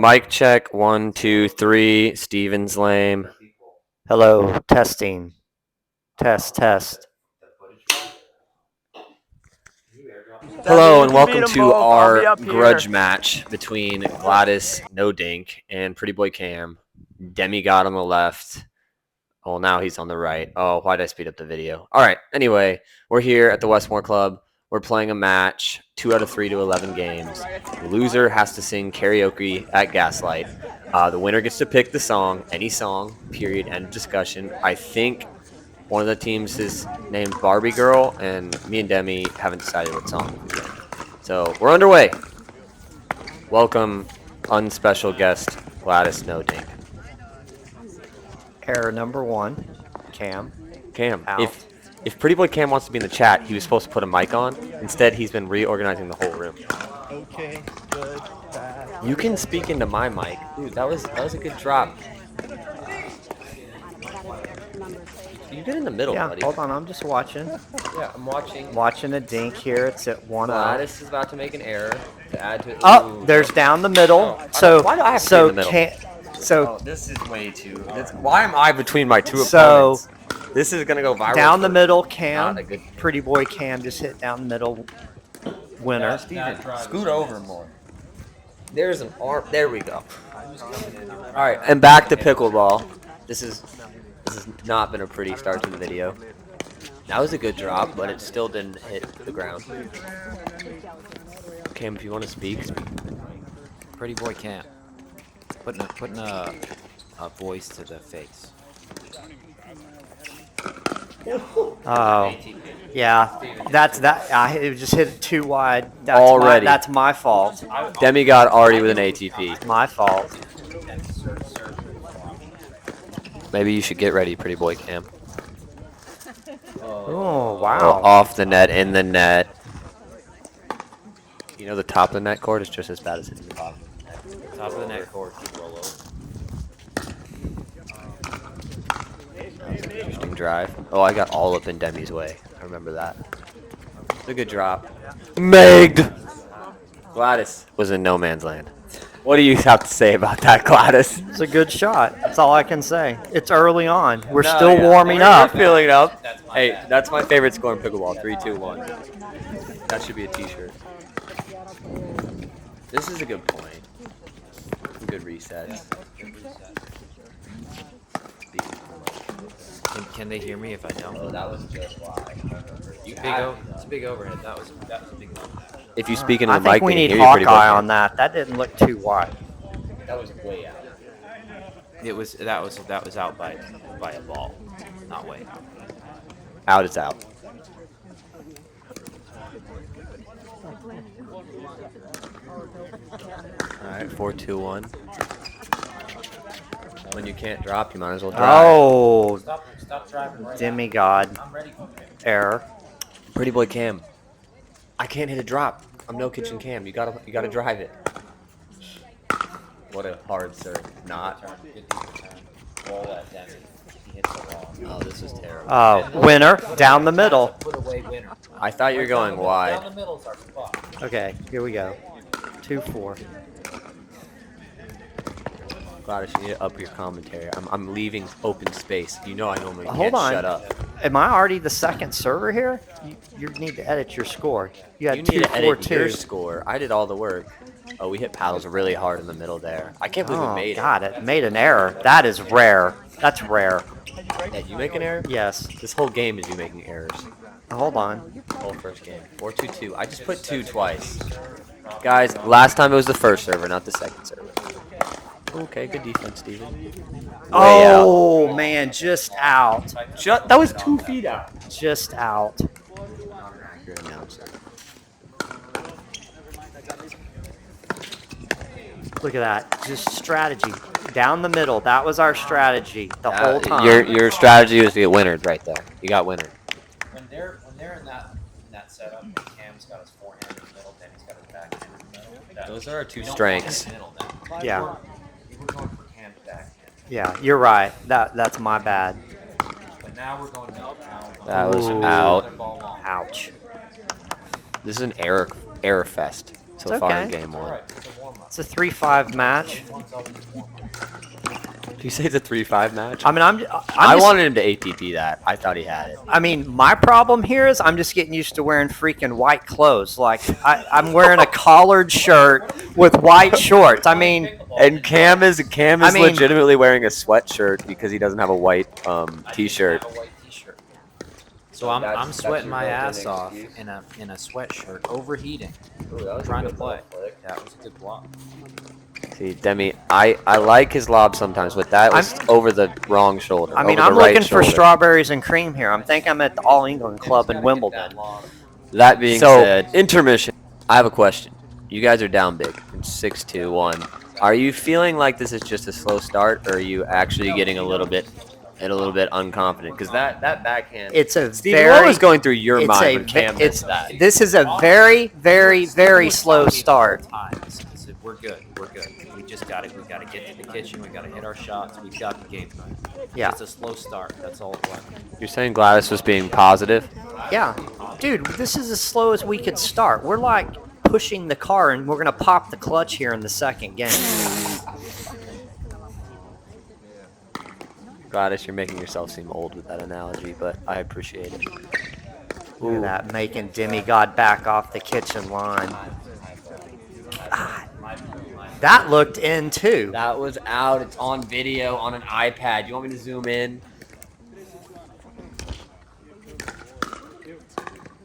Mic check, 1, 2, 3. Steven's lame. Hello, testing. Test. Hello and welcome to our grudge match between Gladys No Dink and Pretty Boy Cam. Demigod on the left. Oh, now he's on the right. Oh, why did I speed up the video? All right. Anyway, we're here at the Westmore Club. We're playing a match, 2 out of 3 to 11 games. The loser has to sing karaoke at Gaslight. The winner gets to pick the song, any song, period, end of discussion. I think one of the teams is named Barbie Girl, and me and Demi haven't decided what song. So we're underway. Welcome, unspecial guest Gladys No Dink. Error number 1. Cam. Out. If Pretty Boy Cam wants to be in the chat, he was supposed to put a mic on. Instead, he's been reorganizing the whole room. Okay, good, bad. You can speak into my mic. Dude, that was a good drop. You get in the middle, Yeah, buddy. hold on. I'm just watching. Yeah, I'm watching. Watching a dink here. It's at 1-0. Gladys is about to make an error to add to it. Oh, there's down the middle. Oh, why do I have to be in the middle? So this is way too. Why am I between my two So- opponents? This is gonna go viral. down the for middle, not Cam. a good. Pretty boy Cam just hit down the middle. Winner. Scoot over more. There's an arm. There we go. All right, and back to pickleball. This has not been a pretty start to the video. That was a good drop, but it still didn't hit the ground. Cam, if you want to speak. Pretty boy can't. Putting a voice to the face. Oh, yeah. That's that. It just hit it too wide. Already. That's my fault. Demigod already with an ATP. My fault. Maybe you should get ready, Pretty Boy Cam. Oh, wow. Off the net, in the net. You know the top of the net cord is just as bad as hitting the bottom. Top of the net cord, keep roll over. Interesting drive. Oh, I got all up in Demi's way. I remember that. It's a good drop. Megged! Gladys was in no man's land. What do you have to say about that, Gladys? It's a good shot. That's all I can say. It's early on. We're No, still yeah. warming We're up. feeling it up. Hey, that's my favorite score in pickleball. 3, 2, 1. That should be a t-shirt. This is a good point. Good resets. Can they hear me if I don't? Oh, that was just why. It's a big overhead. That was a big one. If you speak into I the think mic, we they need can hear you pretty Hawkeye well. on that. That didn't look too wide. That was way out. That was out by a ball, not way out. Out is out. All right, 4, 2, 1. When you can't drop, you might as well drive. Oh, Stop driving right demigod. I'm ready. Error. Pretty boy Cam. I can't hit a drop. I'm no kitchen Cam. You gotta drive it. What a hard serve. Not. Roll that Demi. He hits the wall. Oh, this is terrible. Oh, winner. Down the middle. Put away winner. I thought you were going Down wide. the middle's our spot. Okay, here we go. 2-4. Gladys, you need to up your commentary. I'm leaving open space. You know I normally Hold can't on. shut up. Am I already the second server here? You need to edit your score. You had You 2, need to 4, edit 2. your score. I did all the work. Oh, we hit paddles really hard in the middle there. I can't believe we Oh, made God, it made an error. That is rare. That's rare. it. Did you make an error? Yes. This whole game is you making errors. Hold on. Whole first game. 4, 2, 2. I just put 2 twice. Guys, last time it was the first server, not the second server. Okay, good defense, Steven. Oh, man, just out. That was 2 feet out. Just out. Your announcer. Look at that. Just strategy. Down the middle. That was our strategy the whole time. Your strategy was to get winnered right there. You got winnered. When they're in that setup, Cam's got his forehand in the middle, Demi's got his backhand in the middle. Those are our 2 We don't strengths. want him in the middle then. Yeah. We're going for Cam's backhand. Yeah, you're right. That's my bad. But now we're going middle. That was Ooh. out. Another ball long. Ouch. This is an error fest. so It's far okay. in game All 1. right, it's a warm-up. It's a 3-5 match. Did you say it's a 3-5 match? I mean, I just, wanted him to ATP that. I thought he had it. I mean, my problem here is I'm just getting used to wearing freaking white clothes. Like I'm wearing a collared shirt with white shorts. I mean, And Cam is I mean- legitimately wearing a sweatshirt because he doesn't have a white t-shirt. I didn't have a white t-shirt. So I'm sweating my ass off in a sweatshirt, overheating, trying to play. That was a good block. See, Demi, I like his lob sometimes, but that was over the wrong shoulder. I mean, over the I'm right looking for shoulder. strawberries and cream here. I'm thinking I'm at the All England Club in Wimbledon. That being said, intermission. I have a question. You guys are down big. It's 6-2-1. Are you feeling like this is just a slow start, or are you actually getting a little bit unconfident? Because that backhand. It's a Steve, very. what was going through your it's mind a when Cam ve- it's missed that? This is a very, very, very slow start. We're good. We're good. We just got it. We got to get to the kitchen. We got to hit our shots. We've got the game plan. Yeah. It's a slow start. That's all it was. You're saying Gladys was being positive? Yeah, dude, this is as slow as we could start. We're like pushing the car, and we're gonna pop the clutch here in the second game. Gladys, you're making yourself seem old with that analogy, but I appreciate it. Look at that, making demigod back off the kitchen line. God. That looked in too. That was out. It's on video on an iPad. You want me to zoom in?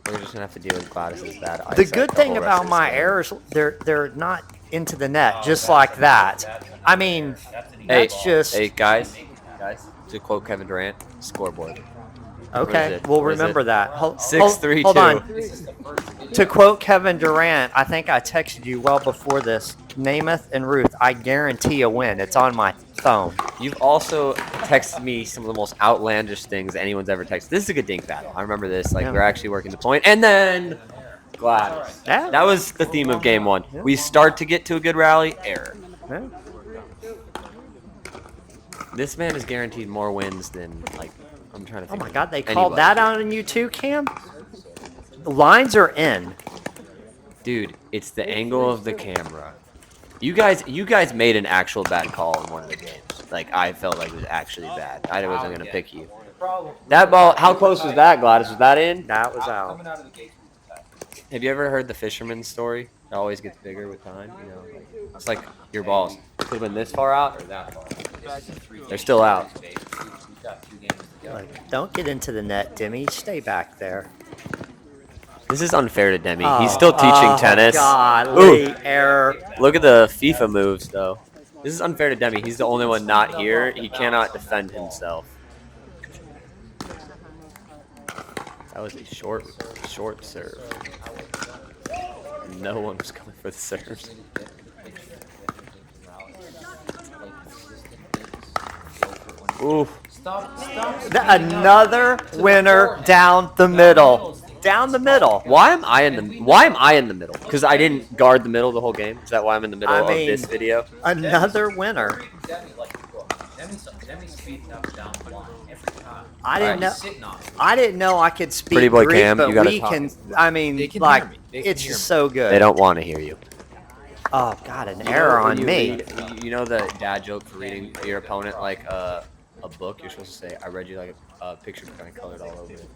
We're just gonna have to deal with Gladys's bad eyesight. The good the thing whole rest about of this my game. errors, they're not into the net, just like that. I mean, Hey, that's just hey guys, to quote Kevin Durant, scoreboard. okay. it? We'll What is remember it? that. 6-3-2. Hold on. To quote Kevin Durant, I think I texted you well before this. Namath and Ruth, I guarantee a win. It's on my phone. You've also texted me some of the most outlandish things anyone's ever texted. This is a good dink battle. I remember this. Like, Yeah. we're actually working the point. And then Gladys. Yeah. That was the theme of game 1. We start to get to a good rally, error. Yeah. This man is guaranteed more wins than, like, I'm trying to Oh think. my God, they anybody. called that out on you too, Cam? The lines are in. Dude, it's the angle of the camera. You guys made an actual bad call in one of the games. Like, I felt like it was actually bad. I wasn't going to pick you. That ball, how close was that, Gladys? Was that in? That was out. Coming out of the gate. Have you ever heard the fisherman's story? It always gets bigger with time. You know, like, it's like your balls. Could have been this far out or that far. They're still out. We've got 2 games to go. Like, don't get into the net, Demi. Stay back there. This is unfair to Demi. He's still teaching tennis. Golly, error. Look at the FIFA moves, though. This is unfair to Demi. He's the only one not here. He cannot defend himself. That was a short serve. No one was coming for the serves. Ooh. Stop. Another winner down the middle. Down the middle. Why am I in the middle? Because I didn't guard the middle the whole game. Is that why I'm in the middle of this video? Another winner. Demi's speeding up down the line every time. I didn't know. Sitting on it. I didn't know I could speak Pretty boy Greek, Cam, but you gotta we talk. can. I mean, They can like, hear me. They can it's hear just me. so good. They don't want to hear you. Oh God, an error on me. You know the dad joke for reading your opponent like a book? You're supposed to say, "I read you like a picture kind of colored all over it."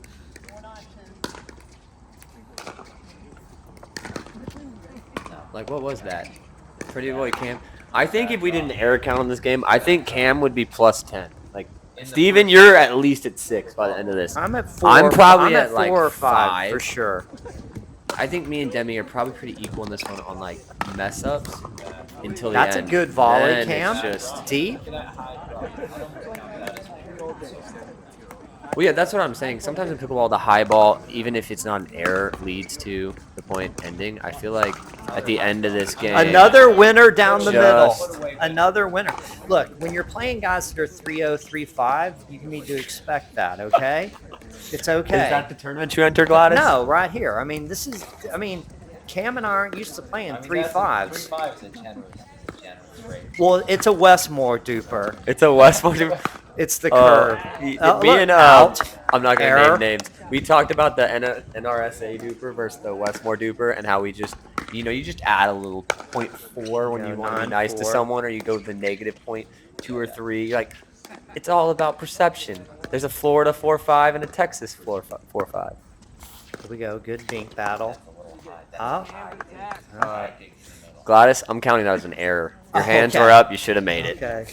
Like, what was that? Pretty boy Cam. I think if we did an error count on this game, I think Cam would be plus 10. Like, Steven, you're at least at 6 by the end of this. I'm at 4. I'm probably I'm at, like, 4 or 5 5. for sure. I think me and Demi are probably pretty equal in this one on, like, mess ups until the That's a end. good volley, Then Cam. it's just... Deep. Well, yeah, that's what I'm saying. Sometimes in pickleball, the high ball, even if it's not an error, leads to the point ending. I feel like at the end of this game... Another winner down the Just- middle. Another winner. Look, when you're playing guys that are 3-0, 3-5, you need to expect that, okay? It's okay. Is that the tournament you enter, Gladys? No, right here. I mean, this is. I mean, Cam and I aren't used to playing 3-5s. 3-5 is a generous rate. Well, it's a Westmore duper. It's a Westmore. It's the curve. Me Look, and out. I'm not gonna Error. name names. We talked about the NRSA duper versus the Westmore duper, and how we just, you just add a little 0.4 when you want to be nice to 9.4. someone, or you go to the negative 0.2 or 3. Like, it's all about perception. There's a Florida 4.5 and a Texas 4.5. Here we go. Good dink battle. Up. Gladys, I'm counting that as an error. Your hands Okay. were up. You should have made it. Okay.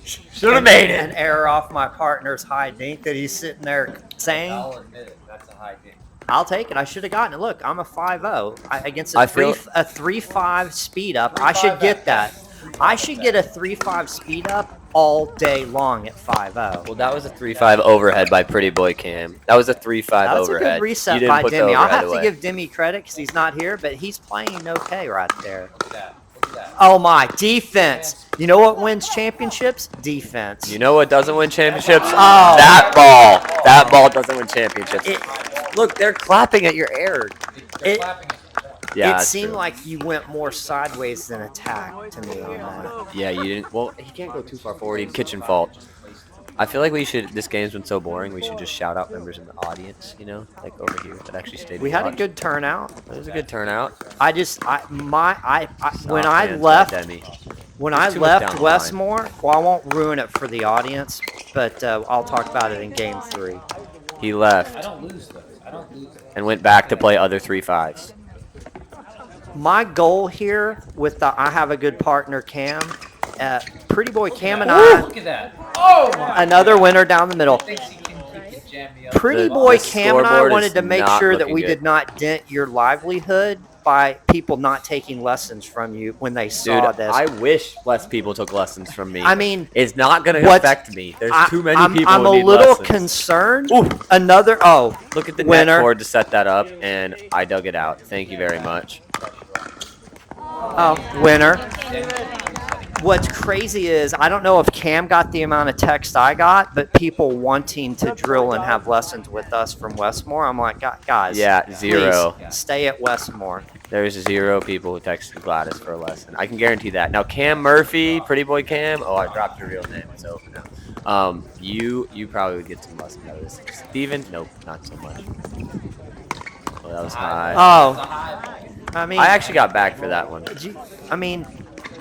Should have made An it. error off my partner's high dink that he's sitting there saying. I'll admit it. That's a high game. I'll take it. I should have gotten it. Look, I'm a 5-0 against I a feel- 3-5 speed up. I should get that. I should get a 3-5 speed up all day long at 5-0. Well, that was a 3.5 overhead by Pretty Boy Cam. That was a 3.5 That's overhead. a good You reset didn't by put the Demi. I'll overhead have to away. give Demi credit because he's not here, but he's playing okay right there. Look at that. Look at that. Oh my, defense. You know what wins championships? Defense. You know what doesn't win championships? Oh. That ball. That ball doesn't win championships. It, Look, they're clapping at your error. They're It- clapping at the Yeah, it that's seemed true. like you went more sideways than attack to me on that. Yeah, you didn't. Well, he can't go too far forward. He'd kitchen fault. I feel like we should. This game's been so boring. We should just shout out members in the audience. Like over here that actually stayed. We to had a watch. good turnout. It was a good turnout. When I left, Demi. when It's I too much down left the Westmore, well, I won't ruin it for the audience, but I'll talk about it in game 3. He left I don't lose those. I don't lose those. and went back to play other 3.5s. My goal here with I have a good partner, Cam. Pretty Boy Cam and Look at that. Oh my. another winner down the middle. Thinks he can jam me up. Pretty The- Boy the Cam and I scoreboard wanted is to make not sure that looking we good. did not dent your livelihood by people not taking lessons from you when they saw Dude, this. I wish less people took lessons from me. I mean, it's not going to what- affect me. There's too many I'm, people I'm who a need little lessons. concerned. Ooh. Another Look at the winner. net cord to set that up, and I dug it out. Thank you very much. Winner. What's crazy is I don't know if Cam got the amount of text I got, but people wanting to drill and have lessons with us from Westmore. I'm like, guys, Yeah, 0. please stay at Westmore. There's 0 people who texted Gladys for a lesson. I can guarantee that. Now, Cam Murphy, Pretty Boy Cam. Oh, I dropped your real name. It's over now. You probably would get some lessons out of this. Steven? Nope, not so much. Well, that was high. I mean, I actually got back for that one. I mean,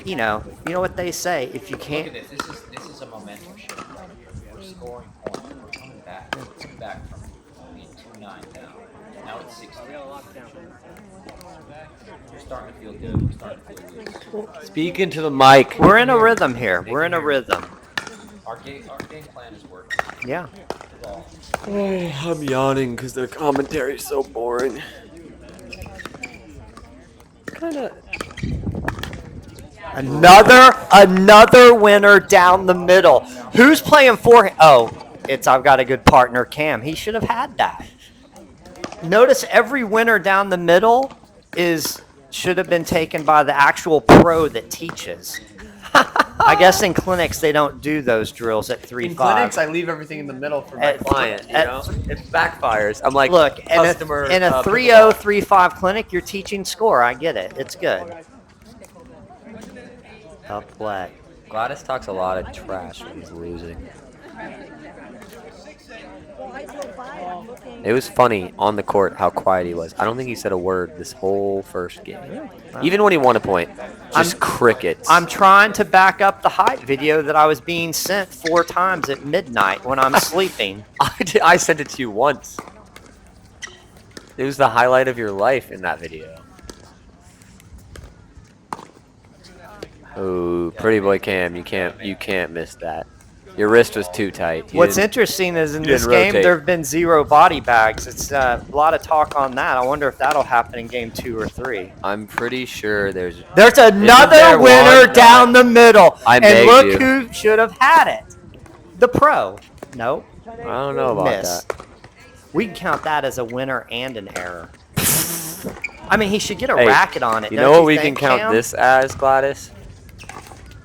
you know what they say. If you Look can't, at this. This is a momentum shift right here. We're scoring points. We're coming back. We're coming back from being 2-9 down. Now it's 16. We're starting to feel good. We're starting to feel loose. Speaking to the mic. we're in a rhythm here. We're in a rhythm. Our game plan is working. Yeah. Ball. Oh, I'm yawning because their commentary is so boring. Another winner down the middle. Who's playing for him? Oh, I've got a good partner, Cam. He should have had that. Notice every winner down the middle should have been taken by the actual pro that teaches. I guess in clinics they don't do those drills at 3-5. In clinics, I leave everything in the middle for my At- client. You at- know, it backfires. I'm like, Look, in customer. a pickleball. 3-0, 3-5 clinic, you're teaching score. I get it. It's good. Up play. Gladys talks a lot of trash when he's losing. It was funny on the court how quiet he was. I don't think he said a word this whole first game. Even when he won a point, just crickets. I'm trying to back up the height video that I was being sent 4 times at midnight when I'm sleeping. I sent it to you once. It was the highlight of your life in that video. Oh, Pretty Boy Cam, you can't miss that. Your wrist was too tight. What's interesting is in you this didn't game rotate. there have been 0 body bags. It's a lot of talk on that. I wonder if that'll happen in game 2 or 3. I'm pretty sure there's Another there winner one? down the middle. I and begged look you. who should have had it. The pro. Nope. I don't know about Miss. that. We can count that as a winner and an error. I mean, he should get a Hey, racket on it. You don't know what we think, can count Cam? this as, Gladys?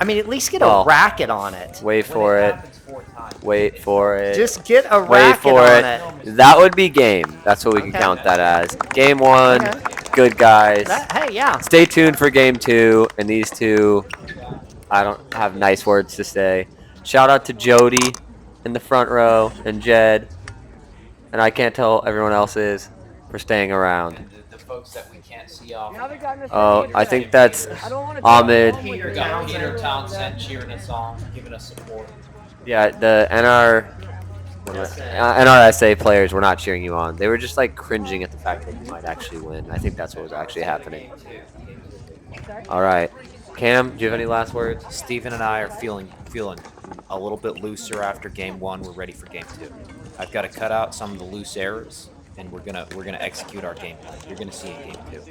I mean, at least get Oh. a racket on it. Wait for it. Happens 4 times. Wait for it. Just get a Wait racket for on it. it. That would be game. That's what we can Okay. count that as. Game 1, Okay. good guys. Hey, yeah. Stay tuned for game 2, and these two, I don't have nice words to say. Shout out to Jody in the front row and Jed. and I can't tell everyone else is for staying around. And the folks that we can't see off. Oh, I think that's Ahmed. We got Peter Townsend cheering us on, giving us support. Yeah, the NRSA players were not cheering you on. They were just like cringing at the fact that you might actually win. I think that's what was actually happening. All right, Cam, do you have any last words? Steven and I are feeling a little bit looser after game 1. We're ready for game 2. I've got to cut out some of the loose errors, and we're gonna execute our game plan. You're gonna see in game 2.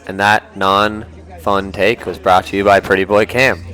And that non-fun take was brought to you by Pretty Boy Cam.